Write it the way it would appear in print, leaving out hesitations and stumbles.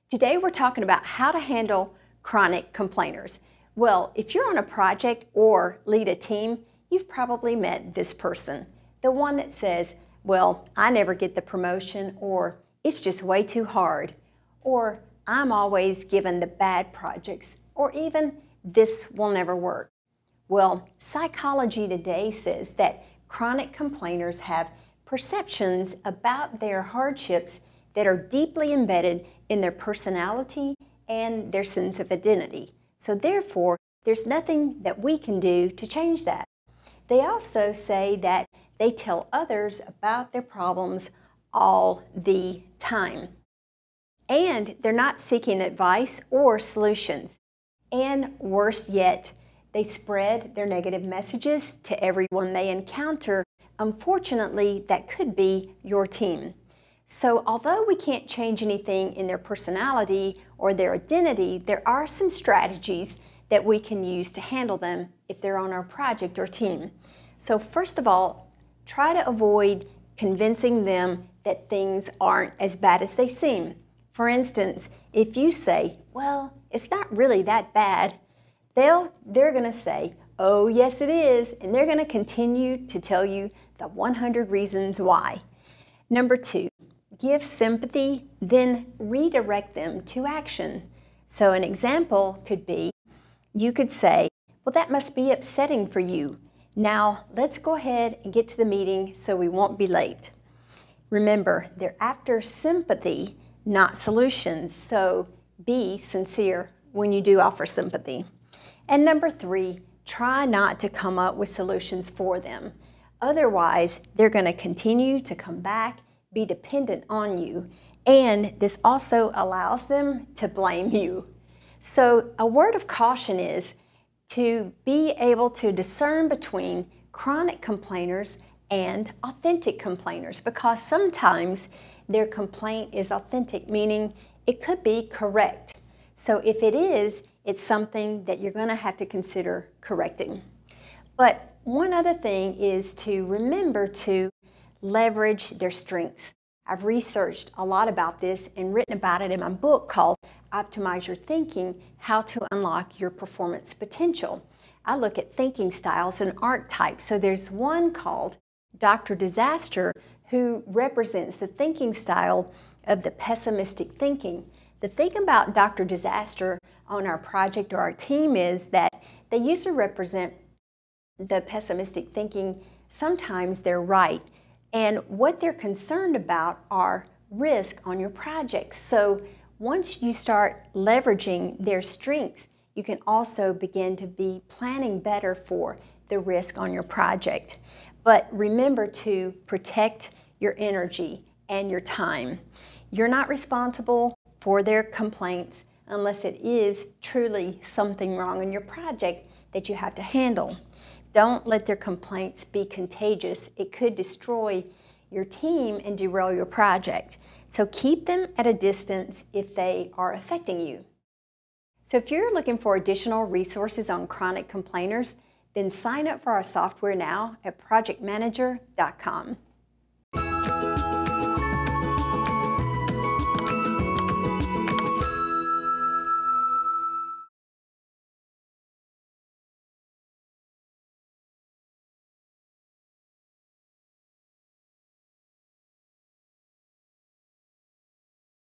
Today we're talking about how to handle chronic complainers. Well, if you're on a project or lead a team, you've probably met this person. The one that says, well, I never get the promotion, or it's just way too hard, or I'm always given the bad projects, or even this will never work. Well, psychology today says that chronic complainers have perceptions about their hardships that are deeply embedded in their personality and their sense of identity. So therefore, there's nothing that we can do to change that. They also say that they tell others about their problems all the time. And they're not seeking advice or solutions. And worse yet, they spread their negative messages to everyone they encounter. Unfortunately, that could be your team. So although we can't change anything in their personality or their identity, there are some strategies that we can use to handle them if they're on our project or team. So first of all, try to avoid convincing them that things aren't as bad as they seem. For instance, if you say, well, it's not really that bad, they're going to say, oh yes it is, and they're going to continue to tell you the 100 reasons why. Number 2, give sympathy, then redirect them to action. So an example could be, you could say, well, that must be upsetting for you. Now, let's go ahead and get to the meeting so we won't be late. Remember, they're after sympathy, not solutions, so be sincere when you do offer sympathy. And number 3, try not to come up with solutions for them. Otherwise, they're going to continue to come back, be dependent on you, and this also allows them to blame you. So a word of caution is to be able to discern between chronic complainers and authentic complainers, because sometimes their complaint is authentic, meaning it could be correct. So if it is, it's something that you're going to have to consider correcting. But one other thing is to remember to leverage their strengths. I've researched a lot about this and written about it in my book called Optimize Your Thinking, How to Unlock Your Performance Potential. I look at thinking styles and archetypes. So there's one called Dr. Disaster, who represents the thinking style of the pessimistic thinking. The thing about Dr. Disaster on our project or our team is that they usually represent the pessimistic thinking. Sometimes they're right. And what they're concerned about are risk on your project. So once you start leveraging their strengths, you can also begin to be planning better for the risk on your project. But remember to protect your energy and your time. You're not responsible for their complaints unless it is truly something wrong in your project that you have to handle. Don't let their complaints be contagious. It could destroy your team and derail your project. So keep them at a distance if they are affecting you. So if you're looking for additional resources on chronic complainers, then sign up for our software now at projectmanager.com.